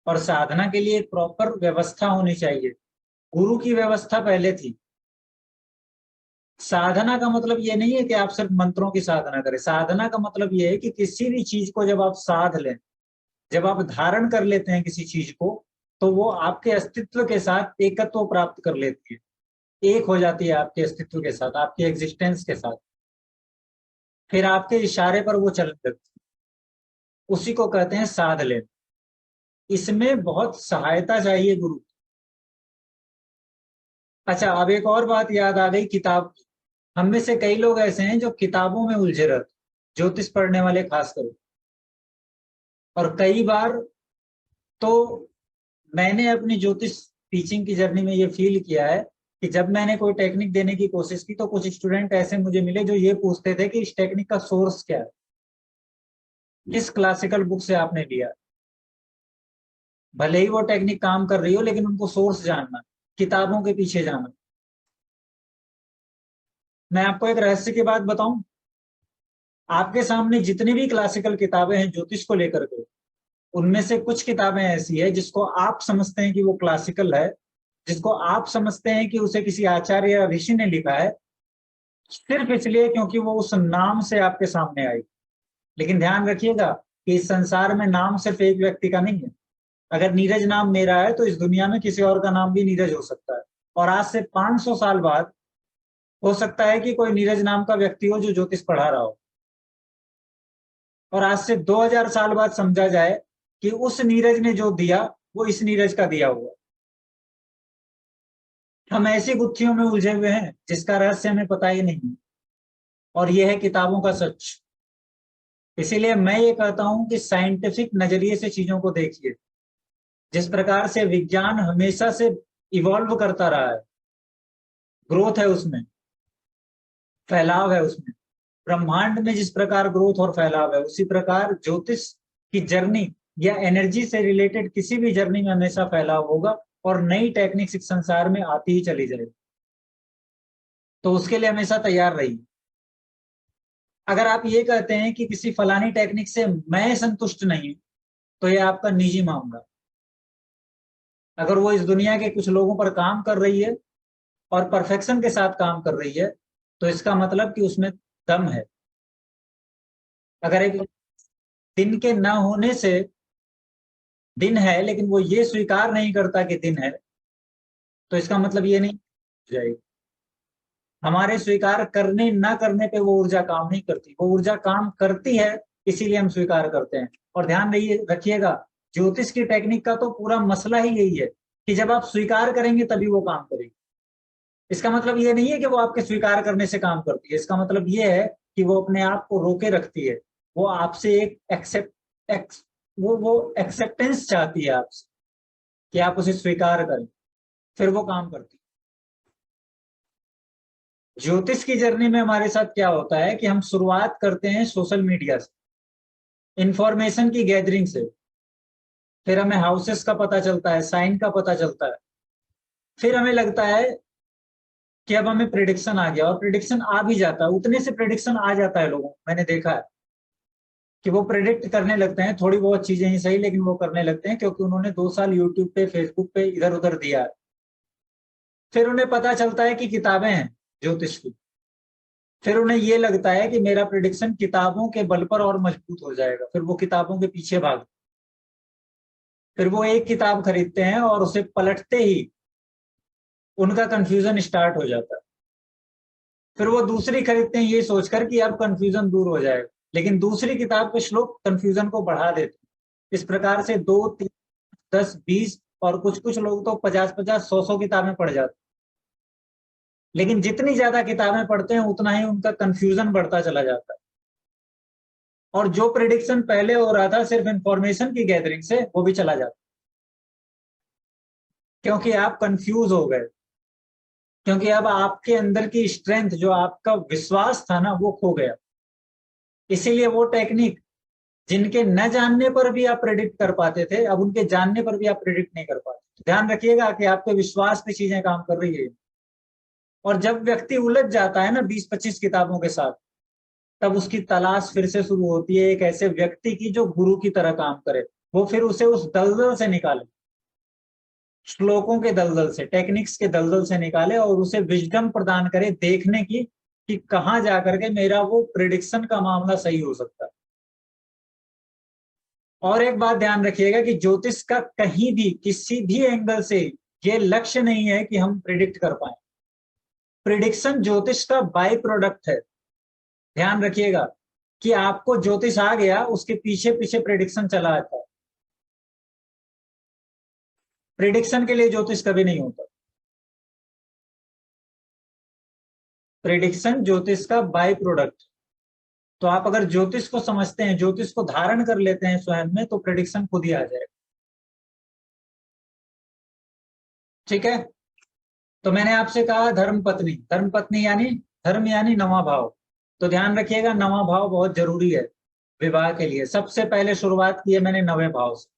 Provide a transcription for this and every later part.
और साधना के लिए एक प्रॉपर व्यवस्था होनी चाहिए। गुरु की व्यवस्था पहले थी। साधना का मतलब ये नहीं है कि आप सिर्फ मंत्रों की साधना करें। साधना का मतलब ये है कि किसी भी चीज को जब आप साध लें, जब आप धारण कर लेते हैं किसी चीज को, तो वो आपके अस्तित्व के साथ एकत्व प्राप्त कर लेती है, एक हो जाती है आपके अस्तित्व के साथ, आपके एग्जिस्टेंस के साथ। फिर आपके इशारे पर वो चलने लगती है। उसी को कहते हैं साध लेना। इसमें बहुत सहायता चाहिए गुरु। अच्छा, अब एक और बात याद आ गई, किताब की। हम में से कई लोग ऐसे हैं जो किताबों में उलझे रहते, ज्योतिष पढ़ने वाले खासकर। और कई बार तो मैंने अपनी ज्योतिष टीचिंग की जर्नी में ये फील किया है कि जब मैंने कोई टेक्निक देने की कोशिश की तो कुछ स्टूडेंट ऐसे मुझे मिले जो ये पूछते थे कि इस टेक्निक का सोर्स क्या है, किस क्लासिकल बुक से आपने लिया। भले ही वो टेक्निक काम कर रही हो, लेकिन उनको सोर्स जानना, किताबों के पीछे जाना। मैं आपको एक रहस्य की बात बताऊं, आपके सामने जितनी भी क्लासिकल किताबें हैं ज्योतिष को लेकर के, उनमें से कुछ किताबें ऐसी है जिसको आप समझते हैं कि वो क्लासिकल है, जिसको आप समझते हैं कि उसे किसी आचार्य या ऋषि ने लिखा है, सिर्फ इसलिए क्योंकि वो उस नाम से आपके सामने आई। लेकिन ध्यान रखिएगा कि इस संसार में नाम सिर्फ एक व्यक्ति का नहीं है। अगर नीरज नाम मेरा है तो इस दुनिया में किसी और का नाम भी नीरज हो सकता है। और आज से 500 साल बाद हो सकता है कि कोई नीरज नाम का व्यक्ति हो जो ज्योतिष पढ़ा रहा हो। और आज से 2000 साल बाद समझा जाए कि उस नीरज ने जो दिया वो इस नीरज का दिया हुआ। हम ऐसी गुत्थियों में उलझे हुए हैं जिसका रहस्य हमें पता ही नहीं। और यह है किताबों का सच। इसीलिए मैं ये कहता हूं कि साइंटिफिक नजरिए से चीजों को देखिए। जिस प्रकार से विज्ञान हमेशा से इवॉल्व करता रहा है, ग्रोथ है उसमें, फैलाव है उसमें, ब्रह्मांड में जिस प्रकार ग्रोथ और फैलाव है, उसी प्रकार ज्योतिष की जर्नी या एनर्जी से रिलेटेड किसी भी जर्नी में हमेशा फैलाव होगा और नई टेक्निक्स इस संसार में आती ही चली जाएगी। तो उसके लिए हमेशा तैयार रहिए। अगर आप ये कहते हैं कि किसी फलानी टेक्निक से मैं संतुष्ट नहीं, तो ये आपका निजी मामला। अगर वो इस दुनिया के कुछ लोगों पर काम कर रही है और परफेक्शन के साथ काम कर रही है, तो इसका मतलब कि उसमें दम है। अगर एक दिन के न होने से दिन है लेकिन वो ये स्वीकार नहीं करता कि दिन है, तो इसका मतलब ये नहीं जाएगी। हमारे स्वीकार करने ना करने पे वो ऊर्जा काम नहीं करती, वो ऊर्जा काम करती है, इसीलिए हम स्वीकार करते हैं। और ध्यान रखिएगा, ज्योतिष की टेक्निक का तो पूरा मसला ही यही है कि जब आप स्वीकार करेंगे तभी वो काम करेगी। इसका मतलब ये नहीं है कि वो आपके स्वीकार करने से काम करती है। इसका मतलब ये है कि वो अपने आप को रोके रखती है। वो आपसे एक वो एक्सेप्टेंस चाहती है आपसे कि आप उसे स्वीकार करें, फिर वो काम करती है। ज्योतिष की जर्नी में हमारे साथ क्या होता है कि हम शुरुआत करते हैं सोशल मीडिया से, इंफॉर्मेशन की गैदरिंग से। फिर हमें हाउसेस का पता चलता है, साइन का पता चलता है। फिर हमें लगता है कि अब हमें प्रिडिक्शन आ गया, और प्रिडिक्शन आ भी जाता है, उतने से प्रिडिक्शन आ जाता है लोगों को। मैंने देखा है कि वो प्रिडिक्ट करने लगते हैं, थोड़ी बहुत चीजें ही सही लेकिन वो करने लगते हैं, क्योंकि उन्होंने 2 साल यूट्यूब पे, फेसबुक पे इधर उधर दिया है। फिर उन्हें पता चलता है कि किताबें हैं ज्योतिष की। फिर उन्हें ये लगता है कि मेरा प्रिडिक्शन किताबों के बल पर और मजबूत हो जाएगा। फिर वो किताबों के पीछे भाग, फिर वो एक किताब खरीदते हैं और उसे पलटते ही उनका कंफ्यूजन स्टार्ट हो जाता है। फिर वो दूसरी खरीदते हैं ये सोचकर कि अब कंफ्यूजन दूर हो जाएगा, लेकिन दूसरी किताब के श्लोक कंफ्यूजन को बढ़ा देते हैं। इस प्रकार से 2, 3, 10, 20 और कुछ कुछ लोग तो 50-50, 100-100 किताबें पढ़ जाते हैं। लेकिन जितनी ज्यादा किताबें पढ़ते हैं उतना ही उनका कंफ्यूजन बढ़ता चला जाता है। और जो प्रिडिक्शन पहले हो रहा था सिर्फ इंफॉर्मेशन की गैदरिंग से, वो भी चला जाता, क्योंकि आप कंफ्यूज हो गए। क्योंकि अब आपके अंदर की स्ट्रेंथ, जो आपका विश्वास था ना, वो खो गया। इसीलिए वो टेक्निक जिनके न जानने पर भी आप प्रेडिक्ट कर पाते थे, अब उनके जानने पर भी आप प्रेडिक्ट नहीं कर पाते। ध्यान रखिएगा कि आपके विश्वास पे चीजें काम कर रही है। और जब व्यक्ति उलझ जाता है ना 20-25 किताबों के साथ, तब उसकी तलाश फिर से शुरू होती है एक ऐसे व्यक्ति की जो गुरु की तरह काम करे। वो फिर उसे उस दलदल से निकाले, श्लोकों के दलदल से, टेक्निक्स के दलदल से निकाले और उसे विजडम प्रदान करे देखने की कि कहां जाकर के मेरा वो प्रिडिक्शन का मामला सही हो सकता है। और एक बात ध्यान रखिएगा कि ज्योतिष का कहीं भी किसी भी एंगल से ये लक्ष्य नहीं है कि हम प्रिडिक्ट कर पाए। प्रिडिक्शन ज्योतिष का बाय प्रोडक्ट है। ध्यान रखिएगा कि आपको ज्योतिष आ गया, उसके पीछे पीछे प्रिडिक्शन चला आता है। प्रिडिक्शन के लिए ज्योतिष कभी नहीं होता। प्रिडिक्शन ज्योतिष का बाय प्रोडक्ट। तो आप अगर ज्योतिष को समझते हैं, ज्योतिष को धारण कर लेते हैं स्वयं में, तो प्रिडिक्शन खुद ही आ जाएगा। ठीक है। तो मैंने आपसे कहा धर्म पत्नी, धर्म पत्नी यानी धर्म यानी नवा भाव। तो ध्यान रखिएगा नवा भाव बहुत जरूरी है विवाह के लिए। सबसे पहले शुरुआत की है मैंने नवे भाव से,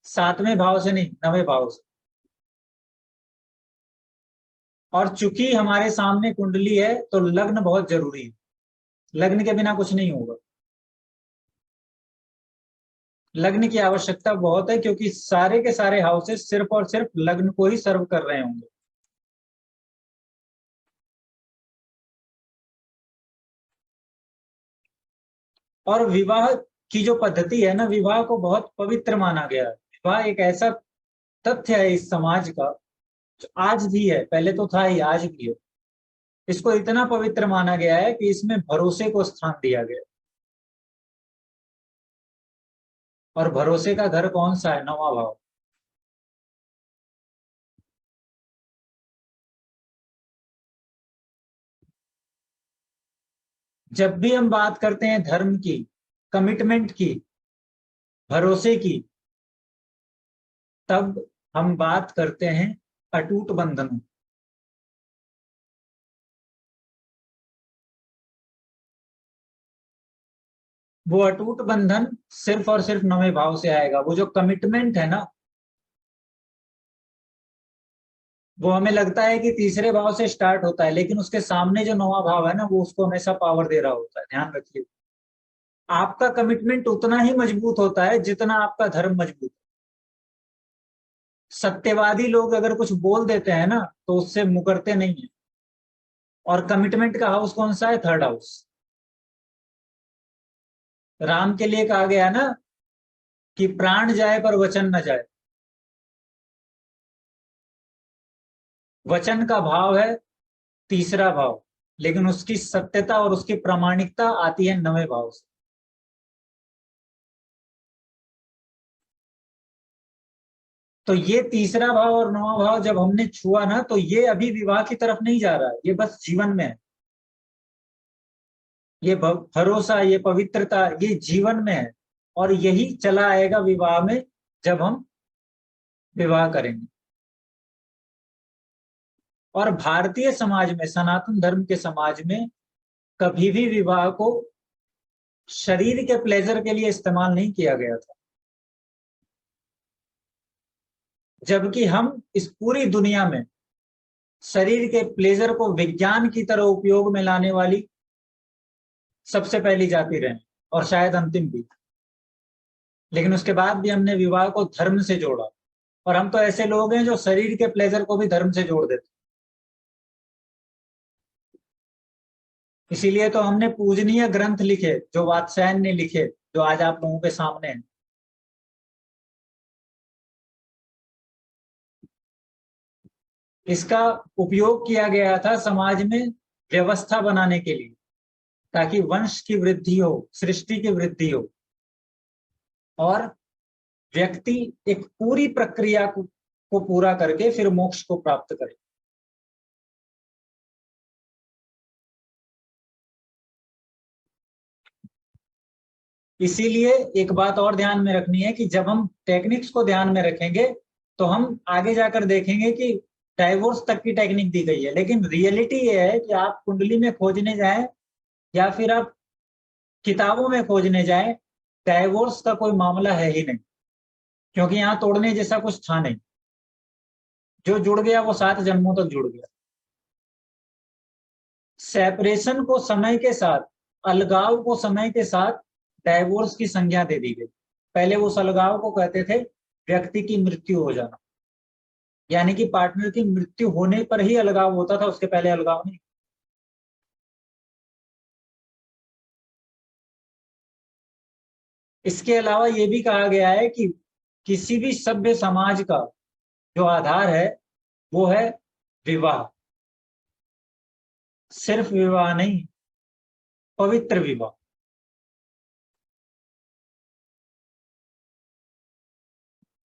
7वें भाव से नहीं, 9वें भाव से। और चूंकि हमारे सामने कुंडली है तो लग्न बहुत जरूरी है। लग्न के बिना कुछ नहीं होगा। लग्न की आवश्यकता बहुत है, क्योंकि सारे के सारे हाउसेस सिर्फ और सिर्फ लग्न को ही सर्व कर रहे होंगे। और विवाह की जो पद्धति है ना, विवाह को बहुत पवित्र माना गया है। विवाह एक ऐसा तथ्य है इस समाज का जो आज भी है, पहले तो था ही, आज भी है। इसको इतना पवित्र माना गया है कि इसमें भरोसे को स्थान दिया गया। और भरोसे का घर कौन सा है? नवा भाव। जब भी हम बात करते हैं धर्म की, कमिटमेंट की, भरोसे की, तब हम बात करते हैं अटूट बंधनों। वो अटूट बंधन सिर्फ और सिर्फ नवे भाव से आएगा। वो जो कमिटमेंट है ना, वो हमें लगता है कि तीसरे भाव से स्टार्ट होता है, लेकिन उसके सामने जो नवा भाव है ना, वो उसको हमेशा पावर दे रहा होता है। ध्यान रखिए, आपका कमिटमेंट उतना ही मजबूत होता है जितना आपका धर्म मजबूत है। सत्यवादी लोग अगर कुछ बोल देते हैं ना, तो उससे मुकरते नहीं है। और कमिटमेंट का हाउस कौन सा है? 3rd house. राम के लिए कहा गया ना कि प्राण जाए पर वचन न जाए। वचन का भाव है तीसरा भाव, लेकिन उसकी सत्यता और उसकी प्रामाणिकता आती है 9वें भाव से। तो ये तीसरा भाव और 9वां भाव जब हमने छुआ ना, तो ये अभी विवाह की तरफ नहीं जा रहा है, ये बस जीवन में है। ये भरोसा, ये पवित्रता, ये जीवन में है। और यही चला आएगा विवाह में जब हम विवाह करेंगे। और भारतीय समाज में, सनातन धर्म के समाज में, कभी भी विवाह को शरीर के प्लेजर के लिए इस्तेमाल नहीं किया गया था। जबकि हम इस पूरी दुनिया में शरीर के प्लेजर को विज्ञान की तरह उपयोग में लाने वाली सबसे पहली जाति रहे, और शायद अंतिम भी। लेकिन उसके बाद भी हमने विवाह को धर्म से जोड़ा। और हम तो ऐसे लोग हैं जो शरीर के प्लेजर को भी धर्म से जोड़ देते। इसीलिए तो हमने पूजनीय ग्रंथ लिखे, जो वात्स्यायन ने लिखे, जो आज आप लोगों के सामने हैं। इसका उपयोग किया गया था समाज में व्यवस्था बनाने के लिए, ताकि वंश की वृद्धि हो, सृष्टि की वृद्धि हो, और व्यक्ति एक पूरी प्रक्रिया को पूरा करके फिर मोक्ष को प्राप्त करे। इसीलिए एक बात और ध्यान में रखनी है कि जब हम टेक्निक्स को ध्यान में रखेंगे, तो हम आगे जाकर देखेंगे कि डाइवोर्स तक की टेक्निक दी गई है। लेकिन रियलिटी ये है कि आप कुंडली में खोजने जाएं या फिर आप किताबों में खोजने जाएं, डाइवोर्स का कोई मामला है ही नहीं। क्योंकि यहाँ तोड़ने जैसा कुछ था नहीं। जो जुड़ गया वो 7 जन्मों तक जुड़ गया। सेपरेशन को समय के साथ, अलगाव को समय के साथ डाइवोर्स की संज्ञा दे दी गई। पहले उस अलगाव को कहते थे व्यक्ति की मृत्यु हो जाना, यानी कि पार्टनर की मृत्यु होने पर ही अलगाव होता था, उसके पहले अलगाव नहीं। इसके अलावा ये भी कहा गया है कि किसी भी सभ्य समाज का जो आधार है वो है विवाह। सिर्फ विवाह नहीं, पवित्र विवाह।